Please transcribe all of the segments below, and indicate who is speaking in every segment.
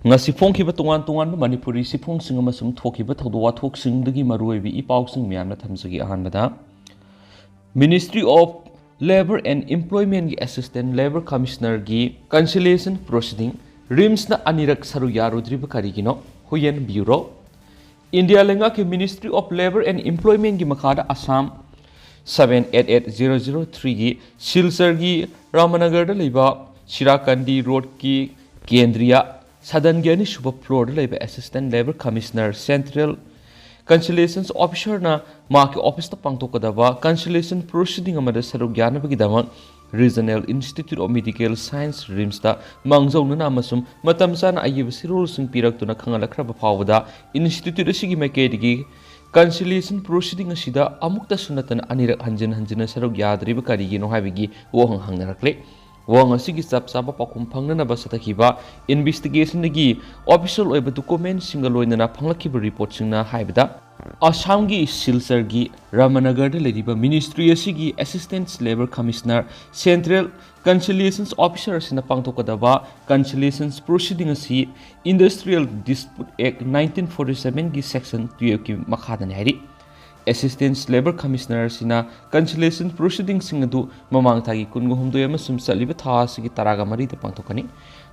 Speaker 1: ngasi phongkhiba tongan tongan manipuri siphongsing amasung thokhiba thawda wathok dagi maruibi ipausing miyamna thamjagi ahanbada Ministry of Labor and Employment gi Assistant Labor Commissioner gi conciliation proceeding RIMS na anirak saru yarudriba karigino Huyen Bureau India lenga ki Ministry of Labor and Employment gi makhada Assam 788003 gi Silsar gi Ramanagar da leiba Shirakandi Road ki Kendriya Sadan gi ani suba floor da leiba Assistant Labor Commissioner Central Conciliation Officer na maki office ta pangtokadaba conciliation proceeding amada saruk yanabagidama Regional Institute of Medical Science RIMS ta mangzauna na amasum matam sana ayib sirul sing piraktuna khangalakraba phawda institute asigi makedigi conciliation proceeding asida amukta sunatan anirak hanjina saruk yadriba karigino habigi wohang hangnarakle Wang asigi sab saba pakum pangnana basatakiba investigation nagi official oiba document singaloinana panglakiba report singna haibada Assam gi Silsar gi Ramanagar da lediba Ministry asigi Assistant Labor Commissioner Central Conciliation Officer asina pangtokadaba conciliation proceeding asi Industrial Dispute Act 1947 gi section 12 ki makhadani hari Assistant Labor Commissioner sina conciliation proceedings singadu mamang thagi kungu humdoy amasum saliba tha sigi taraga mari te pangthokani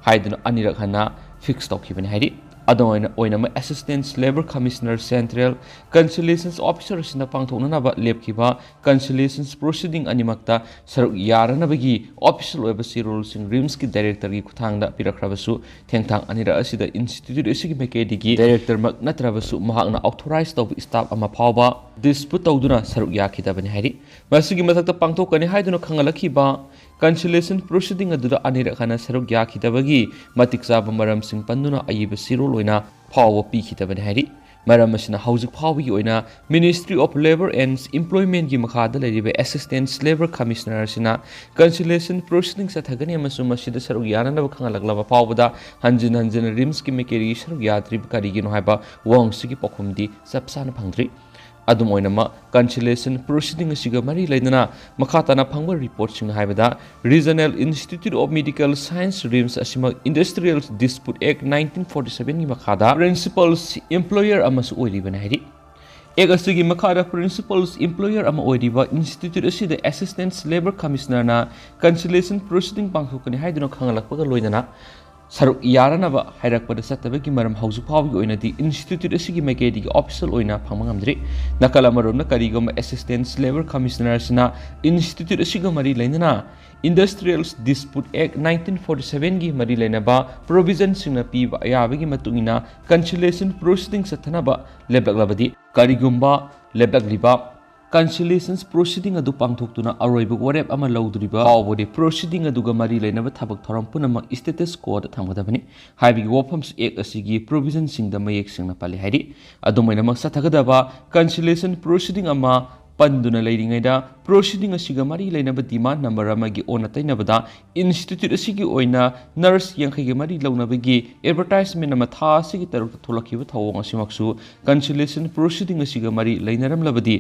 Speaker 1: haiduna anirak hana fix tokibani haidi adoina oinama Assistant Labor Commissioner Central Conciliation Officer sina pangthokna ba lepkiba conciliation proceeding animakta saruk yarana bagi official oiba sirul sing RIMS ki director gi kuthangda pirakrabasu thengthang anira asida institute asigi mekedigi director mak natrabasu mahakna authorized to staff ama phawba dispute tawduna saruk yakhidabani hairi masigi mathakta pangthokani haiduna khangalakhiba conciliation proceeding aduda anira khana saruk yakhidabagi matik chaba maram sing panduna ayiba sirul oina phawba pikhidabani hairi maram asina haujuk phawbi oina Ministry of Labor and Employment gi makhada leribe Assistant Labor Commissioner sina conciliation proceedings athagani amasum asida saruk yanana khangalaklaba phawbada hanjin RIMS ki mekeri saruk yadri karigi no haiba wang sigi pokhumdi sapsana phangdri adum oinama conciliation proceeding asiga mari lainana makhatana phangba report sing haibada Regional Institute of Medical Science RIMS asima Industrial Dispute Act 1947 gi makhada principals employer amasu oiribana hairi ek asigi makhada principals employer ama oiriba institute asida Assistant Labor Commissioner na conciliation proceeding pangthokani haiduna khangalakpaga loinana Saruk yaranaba hairakpada satabagi maram hauju phawgi oinadi institute asigi maikedi official oina phangmangamdri nakala maromna karigoma Assistant Labor Commissioner sina institute asiga mari lainana Industrial Dispute Act 1947 gi mari lainaba provision singna piba ayabagi matungina conciliation proceedings athanaba lebaklabadi karigumba lebagliba conciliation proceeding adu pangthoktuna aroiba warep ama laudriba awbodi proceeding aduga mari lainaba thabak thoram punamak status quo da thamgadabani haibigi wafams ek asigi provision singda mayek singna pali hairi adumaina mak sathagadaba conciliation proceeding ama panduna leiringaida proceeding asiga mari lainaba demand number amagi ona tainabada institute asigi oina nurse yankhai mari launabagi advertisement ama tha asigi taruk tholakhiba thawong asimaksu conciliation proceeding asiga mari lainaram labadi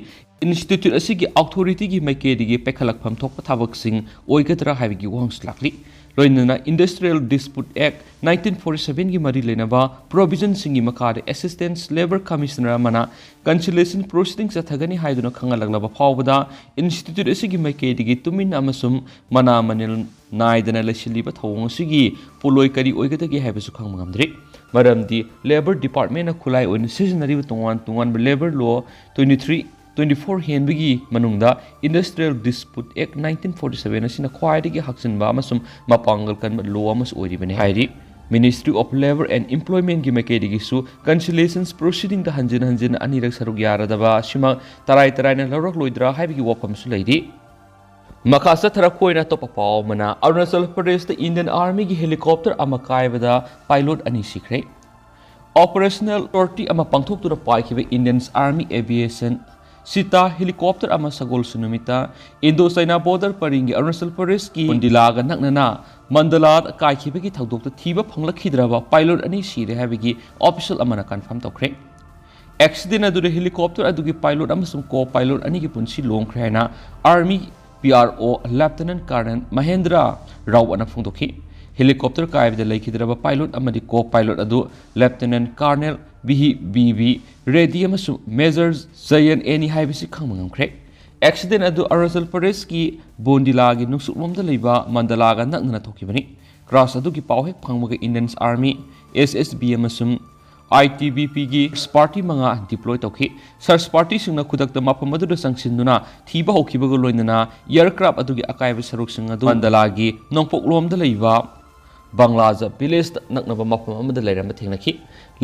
Speaker 1: institute asigi authority gi maikedi pekhalakpham thokpa thabak sing oigadra haibigi wangs lakli loinana Industrial Dispute Act 1947 gi mari lainaba provision singi makade Assistant Labor Commissioner mana conciliation proceedings athagani haiduna khangalaglaba phawbada institute asigi maikedi tumin amasum mana manil naidana lesiliba thawong sigi poloi kari oigadagi haibasu khangmangamdri maramdi Labor Department na khulai oin seasonary tungan labor law 24 henbigi manungda Industrial Dispute Act 1947 asina khwaidagi haksinba amasum mapangal kan law amas oiribani hairi Ministry of Labor and Employment gi makedigi su conciliation proceeding da hanjin anirak saruk yaradaba sima tarai na lawrak loidra haibigi wafam su leidi Makasa tharakoina to papaw mana Arunachal Pradesh the Indian Army gi helicopter ama kaibada pilot ani sikre Operational Authority ama pangthok tu paikibe Indian Army Aviation Sita helicopter ama sagol sunumita Indo-China border paringi Arunachal Pradesh ki Pundilaga naknana Mandalat kaikhibegi thawdokta thiba phanglakidraba pilot ani sire habigi official amana confirm tokre Accident adu helicopter adugi pilot amasum co-pilot ani gi punsi longkhre na Army PRO Lieutenant Colonel Mahendra Rao ana phungdokhi helicopter kaibda laikhidraba pilot amadi co-pilot adu Lieutenant Colonel BB Reddy amasu Major Zayan Eni haibisi khangmangamkhre accident adu Arunachal Pradesh ki Bondila gi nungsuklomda leiba Mandalaga nakna thokibani cross adu ki pawhe phangmaga Indian Army SSB amasum ITBP gi party manga deploy tawki search party singna khudakta mapam adu sangsinuna thiba hokibaga loinana aircraft adu gi akaiba saruk sing adu Mandala gi nongpoklomda leiba Banglaza village naknaba mapam amada leirama thengnaki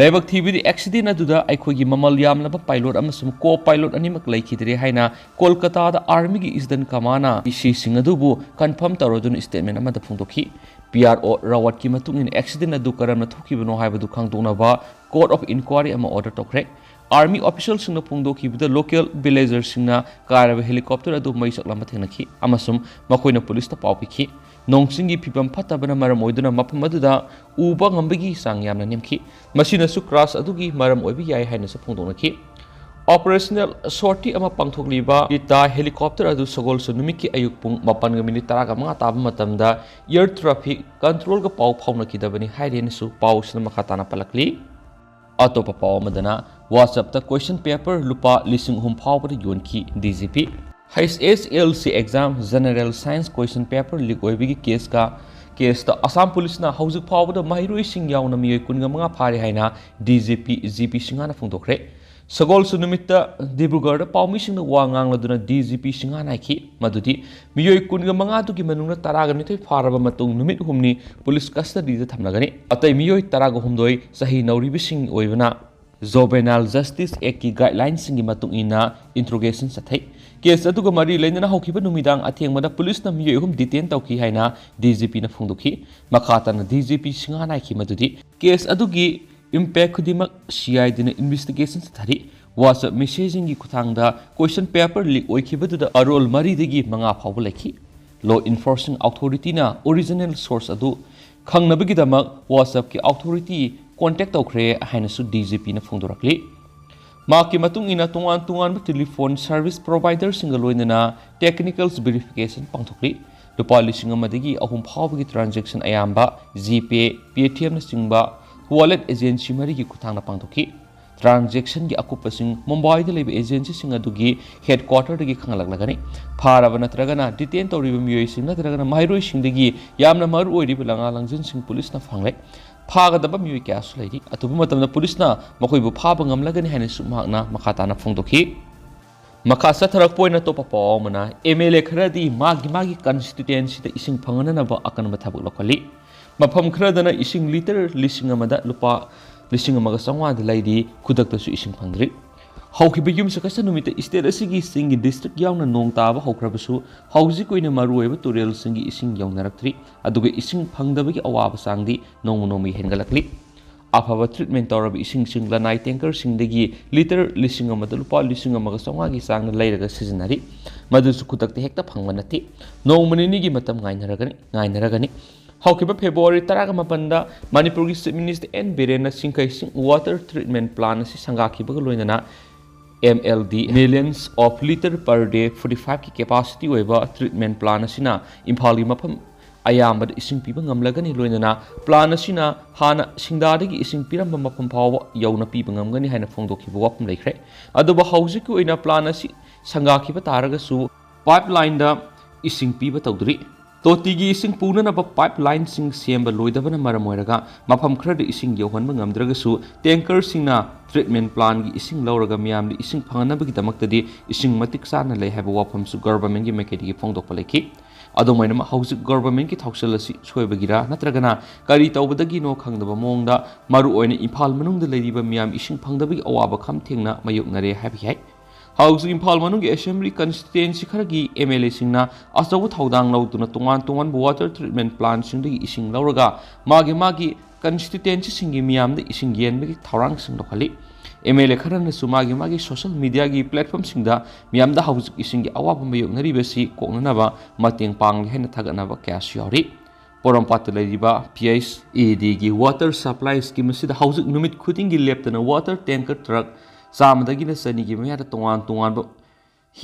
Speaker 1: laibak thibidi accident aduda aikhogi mamal yamlaba pilot amasum co-pilot animak laikhidre haina Kolkata da army gi isdan kamana isi sing adubu confirm tarodun statement amada phungdoki PRO rawat ki matungin accident adu karamna thokibano haibadu khangdonaba court of inquiry ama order tokre army officials singna phungdoki bida local villagers singna karaba helicopter adu mai saklama thengnaki amasum makoina police ta pawpiki nongsingi phibam phatabana maram oiduna mapam aduda uba ngambagi sang yamna nemki masina su crash adugi maram oibi yai haina sa phungdonaki operational sortie ama pangthokliba ita helicopter adu sagol su numiki ayuk pung 8:10 taba matamda air traffic control ga paw phawna kidabani hairene su paw sna makhatana palakli atopa paw madana whatsapp ta question paper lupa lising hum phawbada yonki DGP HSLC exam general science question paper leak oibigi case ta Assam police na haujuk phawbada mahiroi sing yauna miyoi kunga manga phari haina DGP GP singana phungdokre Sagol sunumita Dibrugarh Paumi Singh Wangang Laduna DGP Singanaiki Madudi Miyoi Kunga Mangatu Manuna Taraganiti Farabamatung Numit Humni Police Custody the Tamnagani Atai Miyoi Tarago Humdoi Sahi Nauribi Singh Oivana Zobenal Justice Eki Guidelines Singi Matung Ina Interrogation Satai Case Atuga Mari Lena Hokiba Numidang Ating Police na Miyoi Hum detain Tauki Haina DGP na Funduki Makata na DGP Singanaiki Madudi Case Adugi impact kudimak CI dina investigation thari WhatsApp messaging gi kuthangda question paper leak oikhibudu da arol mari degi manga phawbu lekhi law enforcing authority na original source adu khangnabagi damak WhatsApp ki authority contact tawkhre haina su DGP na phungdorakli maki matung ina tungan telephone service provider single loinana technicals verification pangthokli lupa lising amadagi ahum phawbu transaction ayamba GPay Paytm na singba wallet agency mari gi kuthangna pangthoki transaction gi akupasing Mumbai da lebe agency sing adugi headquarter dagi khanglaglagani pharaba natragana detain tawriba miyoi sing natragana mairoi sing dagi yamna maru oiri bilanga langjin sing police na phangle phaga daba miyoi kya su leiri atubu matamna police na makoi bu phaba ngamlagani haina sumhakna makhata na phongdoki makasa tharak poina to papa mana MLA kharadi magi constituency da ising phangana na ba akan mathabuk lokali Mafam khradana ising liter lising amada lupa lising amaga sangwa de laidi khudakta su ising phangri haukiba yum sakasa numita state asigi singi district yauna nong taba haukrabasu hauji koina marueba turel singi ising yaunaraktri aduga ising phangdabagi awaba sangdi nomi hengalakli afaba treatment tawraba ising lanai tanker singdagi liter lising amada lupa lising amaga sangwa gi sangna lairaga sizinari madusu khudakta hekta phangmanati nongmanini gi matam ngainaragani Hokiba February Taraga Mapanda, Manipur Chief Minister N. Birena Sinkai Sing Water Treatment Plant Sangaki Bagaloina MLD millions of liter per day 45 ki capacity weba treatment plant sina Imphali Mapam Ayamba ising pibang ngamlagani loinana plant sina hana singdadagi ising piramba mapam phawa yauna pibang ngamgani haina phongdoki wapam leikre aduba hauji ko ina plant si sangaki ba taraga su pipeline da ising piba tawdri Totigi ising puna na pipeline sing siemba loidabana maramoiraga mafam khrada ising yohanba ngamdragasu tanker singna treatment plant gi ising lauraga miyamdi ising phanganabagi damaktadi ising matik sana lei haba wafam su government gi mekedi gi phongdokpa leki adomaina ma hausi government gi thausalasi soibagira natragana kari tawbadagi no khangdaba mongda maru oina Imphal manungda leiriba miyam ising phangdabagi awaba kham thengna mayuknare habi hai House Imphal Manungi Assembly constituency kharagi MLA singna asawu thaudang lauduna tongan water treatment plant singdi ising lauraga magi constituency singi miyamda ising yenbagi thaurang sing lokhali MLA kharana sumagi social media gi platform singda miyamda house isingi awaba mayoknari besi koknanaba mateng pangli hena thaganaba kya yori Porampata leriba PSED gi water supply scheme sida house numit khuding gi leptana water tanker truck Samadagi na sanigi mayada tongan ba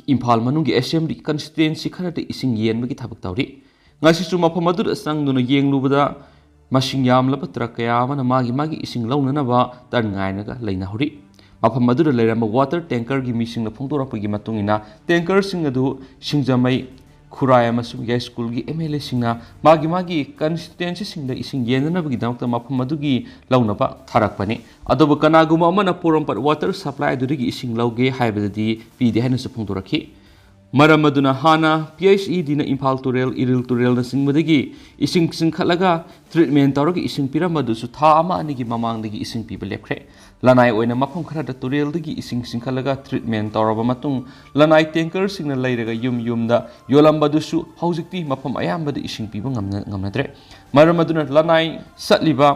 Speaker 1: Imphal Manungi Assembly constituency kharata ising yen bagi thabak tawri ngasi suma phamadu sang duna yenglubada masing yamlaba truck kaya amana magi ising launanaba tan ngainaga leinahuri mafam adura leiramba water tanker gi mising na phongtorapagi matungina tanker sing adu singjamai khurai amasung ya school gi MLA singna magi constituency singda ising yendanabagi damakta mafam adugi launaba tharakpani adobu kanaguma amana porampat water supply adurigi ising lauge haibadadi pide haina su phongtorakhi maram aduna hana PHE dina Imphal Turel Iril Turel na singmadagi ising singkhalaga treatment tawragi ising piramadu su tha ama anigi mamangdagi ising piba lepkhre lanai oina mafam kharada turel dagi ising singkhalaga treatment tawraba matung lanai tanker singna leiraga yumda yolambadu su haujikti mafam ayambada ising piba ngamnadre maram aduna lanai satliba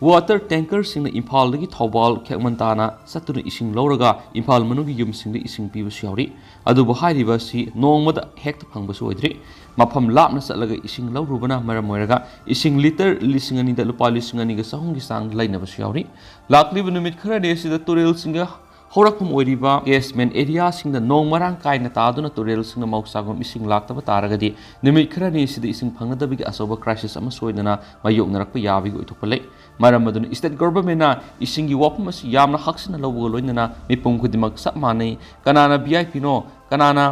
Speaker 1: water tanker singna Imphal dagi Thobal Khekmantana satuna ising lauraga Imphal manugi yum singda ising piba yauri adubu hairiba si nongmada hekta phangbasu oidri mafam lapna satlaga ising laurubana maram oiraga ising liter lising ani da lupa lising ani ga sahung gi sang lainabasu yauri lakliba numit khara de sida turel singa horakpum oiriba basement area singda nong marang kaina taduna turel singna mausagom ising laktaba taragadi numit khara ne sida ising phangadabi gi asoba crisis ama soidana mayok narakpa yabi go itopale maram aduna state government na ising gi wapum asi yamna haksina lawgo loinana mipum khudimak sap manai kanana VIP no kanana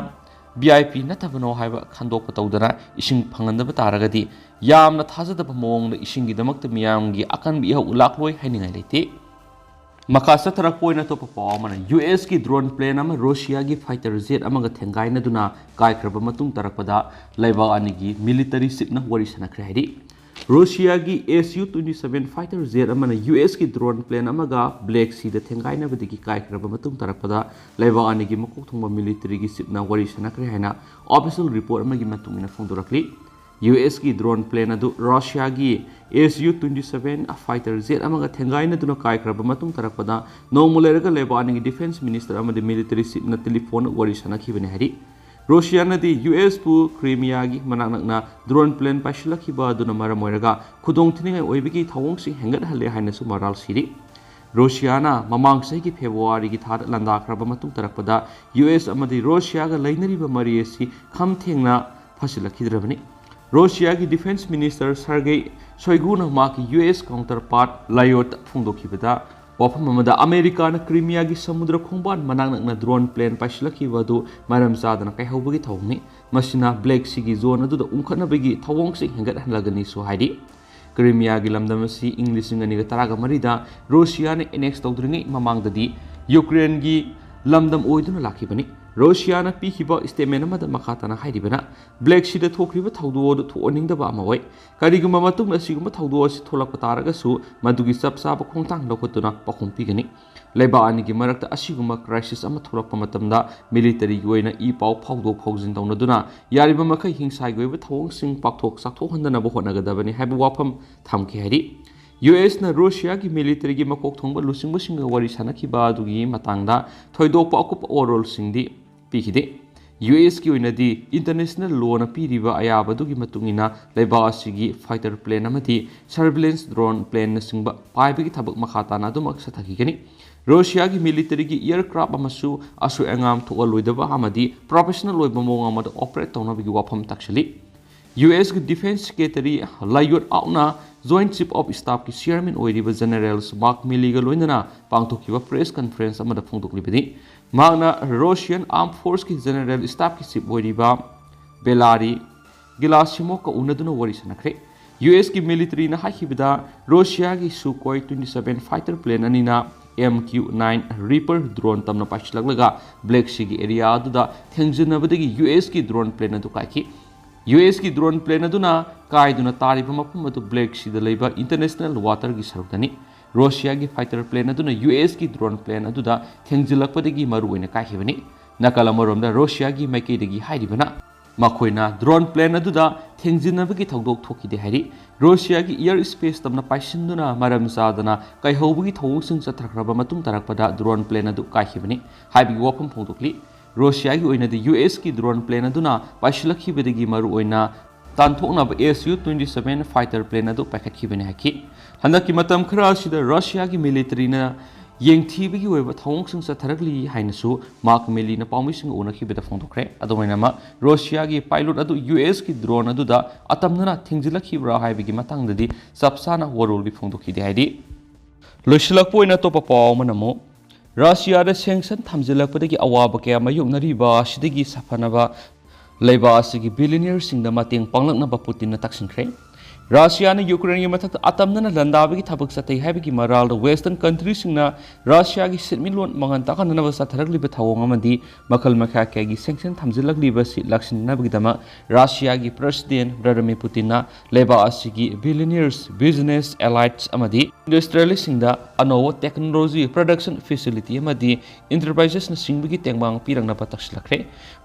Speaker 1: VIP natabano haiba khandok patawdana ising phangandaba taragadi yamna thajadaba mawngda ising gi damakta miyamgi akan bi hau lakloi hainingai leite makasa tarak poina to papa mana US ki drone plane ama Russia gi fighter jet ama ga thengai na duna kai khraba matung tarakpada laiba ani gi military ship na wari sana khraidi Russia gi Su-27 fighter jet ama na US ki drone plane ama ga Black Sea da thengai na badi gi kai khraba matung tarakpada laiba ani gi makok thongba military gi ship na wari sana khrai haina official report ama gi matung ina phongdorakli US ki drone plane adu Russia gi Su-27 fighter jet amaga thengai na duna kai khraba matung tarakpada nomuleraga lebani gi defense minister amadi military ship na telephone wari sana khibane hari Russia na di US pu Crimea gi manaknak na drone plane paishila khiba duna maramoiraga khudong thiningai oibigi thawong si hengat halle haina su maral siri Russia na mamang sai gi February gi thad landa khraba matung tarakpada US amadi Russia ga lainariba mari si kham thengna phasila khidrabani Russia ki defense minister Sergei Shoigu na maki US counterpart Layot phongdokhibada wafam amada America na Crimea gi samudra khongban manang na drone plane paishilaki wadu maram sadana kai hawbagi thawni masina Black Sea gi zone adu da umkhana bagi thawong sing hengat hanlagani so haidi Crimea gi lamdam si English ngani ga taraga marida Russia ne annex tawdringi mamang dadi Ukraine gi lamdam oiduna lakhibani Russia na pihiba statement amada makhatana hairibana Black Sea da thokriba thawdo do thooningdaba amawai kariguma matungna siguma thawdo si tholakpa taraga su madugi sapsaba khongtang lokotuna pakhum pigani laiba ani gi marakta asiguma crisis ama tholakpa matamda military goina I pau phawdo phawjin tawnaduna yariba makai hingsai goiba thawong sing pakthok sakthok handana bo honagadabani haibu wafam thamki hairi US na Russia ki military gi makok thongba lusingba singa wari sanakhiba adugi matangda thoidokpa akup overall singdi pikide US ki oinadi international law na piriba ayaba dugi matungina laiba asigi fighter plane amati surveillance drone plane na singba paibagi thabak makhata na dumak sathakigani Russia ki military ki aircraft amasu asu engam thokaloidaba amadi professional loiba mong amada operate tawna bigi wafam takshali US ki defense secretary Layot Auna Joint Chief of Staff ki chairman oiriba general Mark Milley ga loinana pangthokiba press conference amada phongdoklibani magna Russian Armed Force ki general staff ki chief oiriba Belari Gerasimov ka unaduna wari sanakre US ki military na hakhibida Russia ki Sukhoi 27 fighter plane anina MQ-9 Reaper drone tamna paishlaglaga Black Sea ki area aduda thengjinabadagi US ki drone plane adu kaiki US ki drone plane aduna kaiduna tariba mafum adu Black Sea da leiba international water gi sarukdani Russia ki fighter plane aduna US ki drone plane aduda thengjilakpadagi maru oina kaihibani nakala maromda Russia ki maikei dagi hairibana makoina drone plane aduda thengjinabagi thawdok thokide hairi Russia ki air space tamna paisinduna maram sadana kaihawbagi thawung sing chathrakraba matung tarakpada drone plane adu kaihibani haibigi wafam phongdokli Russia ki oina de US ki drone plane aduna paishilakhi bedagi maru oina tanthokna ba Su-27 fighter plane adu pakhatkhi bane haki handaki matam khara sida Russia ki military na ꯌꯦꯡꯊꯤꯕꯒꯤ ꯑꯣꯏꯕ ꯊꯧꯑꯣꯡꯁꯤꯡ ꯆꯠꯊꯔꯛꯂꯤ ꯍꯥꯏꯅꯁꯨ mark ꯃꯤꯂꯤꯅ ꯄꯥꯎꯃꯤꯁꯤꯡ ꯎꯅꯈꯤꯕꯗ ꯐꯣꯡꯗꯣꯛꯈ꯭ꯔꯦ꯫ ꯑꯗꯨꯃꯥꯏꯅꯃꯛ ꯔꯨꯁꯤꯌꯥꯒꯤ pilot ꯑꯗꯨ ꯌꯨꯑꯦꯁꯀꯤ drone ꯑꯗꯨꯗ ꯑꯇꯝꯅꯅ ꯊꯤꯡꯖꯤꯜꯂꯛꯈꯤꯕ꯭ꯔꯥ ꯍꯥꯏꯕꯒꯤ ꯃꯇꯥꯡꯗꯗꯤ ꯆꯞ ꯆꯥꯅ ꯋꯥꯔꯣꯜꯗꯤ ꯐꯣꯡꯗꯣꯛꯈꯤꯗꯦ ꯍꯥꯏꯗꯤ ꯂꯣꯏꯁꯤꯜꯂꯛꯄ ꯑꯣꯏꯅ ꯑꯇꯣꯞꯄ ꯄꯥꯎ ꯑꯃꯅ ꯑꯃꯨꯛ ꯔꯁꯤꯌꯥꯗ ꯁꯦꯡꯁꯟ ꯊꯝꯖꯤꯜꯂꯛꯄꯗꯒꯤ ꯑꯋꯥꯕ ꯀꯌꯥ ꯃꯥꯌꯣꯛꯅꯔꯤꯕ ꯑꯁꯤꯗꯒꯤ ꯁꯥꯐꯅꯕ ꯂꯩꯕꯥꯛ ꯑꯁꯤꯒꯤ ꯕꯤꯂꯤꯅꯤꯌꯔꯁꯤꯡꯗ ꯃꯇꯦꯡ ꯄꯥꯡꯂꯛꯅꯕ ꯄꯨꯇꯤꯟꯅ ꯇꯛꯁꯤꯟꯈ꯭ꯔꯦ꯫ ꯔꯁꯤꯌꯥꯅ ꯌꯨꯀ꯭ꯔꯦꯟꯒꯤ ꯃꯊꯛꯇ ꯑꯇꯝꯅꯅ ꯂꯥꯟꯗꯥꯕꯒꯤ ꯊꯕꯛ ꯆꯠꯊꯩ ꯍꯥꯏꯕꯒꯤ ꯃꯔꯥꯜꯗ ꯋꯦꯁꯇꯔꯟ ꯀꯟꯇ꯭ꯔꯤꯁꯤꯡꯅ ꯔꯁꯤꯌꯥꯒꯤ ꯁꯤꯟꯃꯤꯠꯂꯣꯟ ꯃꯉꯥꯟ ꯇꯥꯛꯍꯟꯅꯕ ꯆꯠꯊꯔꯛꯂꯤꯕ ꯊꯧꯑꯣꯡ ꯑꯃꯗꯤ ꯃꯈꯜ ꯃꯈꯥ ꯀꯌꯥꯒꯤ ꯁꯦꯡꯁꯟ ꯊꯝꯖꯤꯜꯂꯛꯂꯤꯕꯁꯤ ꯂꯥꯛꯁꯤꯟꯅꯕꯒꯤꯗꯃꯛ ꯔꯁꯤꯌꯥꯒꯤ ꯄ꯭ꯔꯦꯁꯤꯗꯦꯟꯠ ꯚ꯭ꯂꯥꯗꯤꯃꯤꯔ ꯄꯨꯇꯤꯟꯅ ꯂꯩꯕꯥꯛ ꯑꯁꯤꯒꯤ ꯕꯤꯂꯤꯅꯤꯌꯔꯁ, ꯕꯤꯖꯤꯅꯦꯁ ꯑꯦꯂꯥꯏꯠꯁ ꯑꯃꯗꯤ ꯏꯟꯗꯁꯇ꯭ꯔꯤꯌꯦꯂꯤꯁꯁꯤꯡꯗ ꯑꯅꯧꯕ ꯇꯦꯛꯅꯣꯂꯣꯖꯤ ꯄ꯭ꯔꯗꯛꯁꯟ ꯐꯦꯁꯤꯂꯤꯇꯤ ꯑꯃꯗꯤ ꯏꯟꯇꯔꯄ꯭ꯔꯥꯏꯖꯦꯁꯅꯆꯤꯡꯕꯒꯤ ꯇꯦꯡꯕꯥꯡ ꯄꯤꯔꯛꯅꯕ ꯇꯛꯁꯤꯜꯂꯛꯈ꯭ꯔꯦ꯫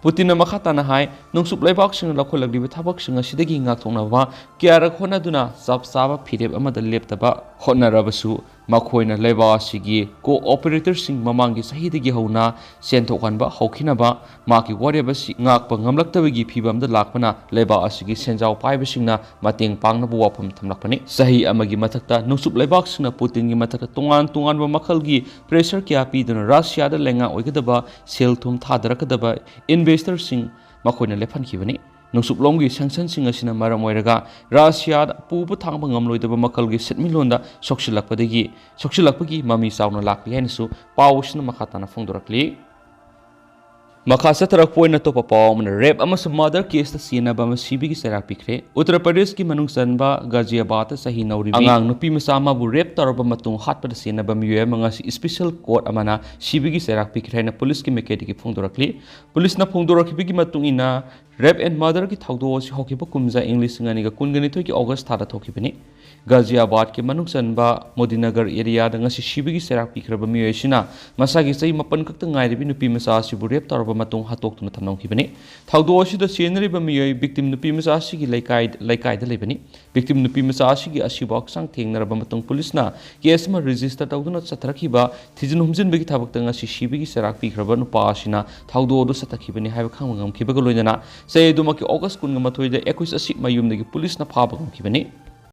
Speaker 1: ꯄꯨꯇꯤꯟꯅ ꯃꯈꯥ ꯇꯥꯅ ꯍꯥꯏ ꯅꯣꯡꯆꯨꯞ ꯂꯩꯕꯥꯛꯁꯤꯡꯅ ꯂꯧꯈꯠꯂꯛꯂꯤꯕ ꯊꯕꯛꯁꯤꯡ ꯑꯁꯤꯗꯒꯤ ꯉꯥꯛꯊꯣꯛꯅꯕ ꯀꯌꯥꯔꯛ ꯍꯣꯠꯅꯗꯨꯅ ꯆꯞ ꯆꯥꯕ ꯐꯤꯔꯦꯞ ꯑꯃꯗ ꯂꯦꯞꯇꯕ ꯍꯣꯠꯅꯔꯕꯁꯨ ꯃꯈꯣꯏꯅ ꯂꯩꯕꯥꯛ ꯑꯁꯤꯒꯤ ꯀꯣꯑꯣꯄꯔꯦꯇꯔꯁꯤꯡ ꯃꯃꯥꯡꯒꯤ ꯆꯍꯤꯗꯒꯤ ꯍꯧꯅ ꯁꯦꯟꯊꯣꯛꯍꯟꯕ ꯍꯧꯈꯤꯅꯕ ꯃꯥꯒꯤ ꯋꯥꯔꯦꯞ ꯑꯁꯤ ꯉꯥꯛꯄ ꯉꯝꯂꯛꯇꯕꯒꯤ ꯐꯤꯚꯝꯗ ꯂꯥꯛꯄꯅ ꯂꯩꯕꯥꯛ ꯑꯁꯤꯒꯤ ꯁꯦꯟꯖꯥꯎ ꯄꯥꯏꯕꯁꯤꯡꯅ ꯃꯇꯦꯡ ꯄꯥꯡꯅꯕ ꯋꯥꯐꯝ ꯊꯝꯂꯛꯄꯅꯤ꯫ ꯆꯍꯤ ꯑꯃꯒꯤ ꯃꯊꯛꯇ ꯅꯣꯡꯆꯨꯞ ꯂꯩꯕꯥꯛꯁꯤꯡꯅ ꯄꯨꯇꯤꯟꯒꯤ ꯃꯊꯛꯇ ꯇꯣꯉꯥꯟ ꯇꯣꯉꯥꯟꯕ ꯃꯈꯜꯒꯤ ꯄ꯭ꯔꯦꯁꯔ ꯀꯌꯥ ꯄꯤꯗꯨꯅ ꯔꯁꯤꯌꯥꯗ ꯂꯩꯉꯥꯛ ꯑꯣꯏꯒꯗꯕ ꯁꯦꯜ ꯊꯨꯝ ꯊꯥꯗꯔꯛꯀꯗꯕ ꯏꯟꯚꯦꯁꯇꯔꯁꯤꯡ ꯃꯈꯣꯏꯅ ꯂꯦꯞꯍꯟꯈꯤꯕꯅꯤ꯫ ꯅꯣꯡꯆꯨꯞꯂꯣꯝꯒꯤ ꯁꯦꯡꯁꯟꯁꯤꯡ ꯑꯁꯤꯅ ꯃꯔꯝ ꯑꯣꯏꯔꯒ ꯔꯁꯤꯌꯥꯗ ꯄꯨꯕ ꯊꯥꯡꯕ ꯉꯝꯂꯣꯏꯗꯕ ꯃꯈꯜꯒꯤ ꯁꯦꯟꯃꯤꯠꯂꯣꯟꯗ ꯁꯣꯛꯆꯤꯜꯂꯛꯄꯒꯤ ꯃꯃꯤ ꯆꯥꯎꯅ ꯂꯥꯛꯂꯤ ꯍꯥꯏꯅꯁꯨ ꯄꯥꯎ ꯑꯁꯤꯅ ꯃꯈꯥ ꯇꯥꯅ ꯐꯣꯡꯗꯣꯔꯛꯂꯤ꯫ ꯃꯈꯥ ꯆꯠꯊꯔꯛꯄ ꯑꯣꯏꯅ ꯑꯇꯣꯞꯄ ꯄꯥꯎ ꯑꯃꯅ ꯔꯦꯞ ꯑꯃꯁꯨꯡ ꯃꯔꯗꯔ ꯀꯦꯁꯇ ꯆꯦꯟꯅꯕ ꯑꯃ ꯁꯤꯕꯒꯤ ꯆꯩꯔꯥꯛ ꯄꯤꯈ꯭ꯔꯦ꯫ ꯎꯠꯇꯔ ꯄ꯭ꯔꯗꯦꯁꯀꯤ ꯃꯅꯨꯡ ꯆꯟꯕ ꯒꯥꯖꯤꯌꯥꯕꯥꯗꯇ ꯆꯍꯤ ꯅꯧꯔꯤꯕꯤ ꯑꯉꯥꯡ ꯅꯨꯄꯤ ꯃꯆꯥ ꯑꯃꯕꯨ ꯔꯦꯞ ꯇꯧꯔꯕ ꯃꯇꯨꯡ ꯍꯥꯠꯄꯗ ꯆꯦꯟꯅꯕ ꯃꯤꯑꯣꯏ ꯑꯃ ꯉꯁꯤ ꯁ꯭ꯄꯦꯁꯤꯌꯦꯜ ꯀꯣꯔꯠ ꯑꯃꯅ ꯁꯤꯕꯒꯤ ꯆꯩꯔꯥꯛ ꯄꯤꯈ꯭ꯔꯦ ꯍꯥꯏꯅ ꯄꯨꯂꯤꯁꯀꯤ ꯃꯥꯏꯀꯩꯗꯒꯤ ꯐꯣꯡꯗꯣꯔꯛꯂꯤ꯫ ꯄꯨꯂꯤꯁꯅ ꯐꯣꯡꯗꯣꯔꯛꯈꯤꯕꯒꯤ ꯃꯇꯨꯡ ꯏꯟꯅ ꯔꯦꯞ ꯑꯦꯟ ꯃꯔꯗꯔꯒꯤ ꯊꯧꯗꯣꯛ ꯑꯁꯤ ꯍꯧꯈꯤꯕ ꯀꯨꯝꯖꯥ ꯏꯪ 2022ꯒꯤ ꯑꯣꯒꯁ꯭ꯠ ꯊꯥꯗ ꯊꯣꯛꯈꯤꯕꯅꯤ꯫ ꯒꯥꯖꯤꯌꯥꯕꯥꯗꯀꯤ ꯃꯅꯨꯡ ꯆꯟꯕ ꯃꯣꯗꯤꯅꯒꯔ ꯑꯦꯔꯤꯌꯥꯗ ꯉꯁꯤ ꯁꯤꯕꯒꯤ ꯆꯩꯔꯥꯛ ꯄꯤꯈ꯭ꯔꯕ ꯃꯤꯑꯣꯏ ꯑꯁꯤꯅ ꯃꯁꯥꯒꯤ ꯆꯍꯤ 9 ꯈꯛꯇ ꯉꯥꯏꯔꯤꯕꯤ ꯅꯨꯄꯤ ꯃꯆꯥ ꯑꯁꯤꯕꯨ ꯔꯦꯞ ꯇꯧꯔꯕ ꯃꯇꯨꯡ ꯍꯥꯠꯇꯣꯛꯇꯨꯅ ꯊꯝꯂꯝꯈꯤꯕꯅꯤ꯫ ꯊꯧꯗꯣꯛ ꯑꯁꯤꯗ ꯆꯦꯟꯅꯔꯤꯕ ꯃꯤꯑꯣꯏ ꯚꯤꯛꯇꯤꯝ ꯅꯨꯄꯤ ꯃꯆꯥ ꯑꯁꯤꯒꯤ ꯂꯩꯀꯥꯏꯗ ꯂꯩꯕꯅꯤ꯫ ꯚꯤꯛꯇꯤꯝ ꯅꯨꯄꯤ ꯃꯆꯥ ꯑꯁꯤꯒꯤ ꯑꯁꯤꯕ ꯍꯛꯆꯥꯡ ꯊꯦꯡꯅꯔꯕ ꯃꯇꯨꯡ ꯄꯨꯂꯤꯁꯅ ꯀꯦꯁ ꯑꯃ ꯔꯦꯖꯤꯁꯇꯔ ꯇꯧꯗꯨꯅ ꯆꯠꯊꯔꯛꯈꯤꯕ ꯊꯤꯖꯤꯟ ꯍꯨꯝꯖꯤꯟꯕꯒꯤ ꯊꯕꯛꯇ ꯉꯁꯤ ꯁꯤꯕꯒꯤ ꯆꯩꯔꯥꯛ ꯄꯤꯈ꯭ꯔꯕ ꯅꯨꯄꯥ ꯑꯁꯤꯅ ꯊꯧꯗꯣꯛ ꯑꯗꯨ ꯆꯠꯊꯈꯤꯕꯅꯤ ꯍꯥꯏꯕ ꯈꯪꯕ ꯉꯝꯈꯤꯕꯒ ꯂꯣꯏꯅꯅ ꯆꯍꯤ ꯑꯗꯨꯃꯛꯀꯤ ꯑꯣꯒꯁ꯭ꯠ 21ꯗ ꯑꯦꯀ꯭ꯌꯨꯖ ꯑꯁꯤ ꯃꯌꯨꯝꯗꯒꯤ ꯄꯨꯂꯤꯁꯅ ꯐꯥꯕ ꯉꯝꯈꯤꯕꯅꯤ꯫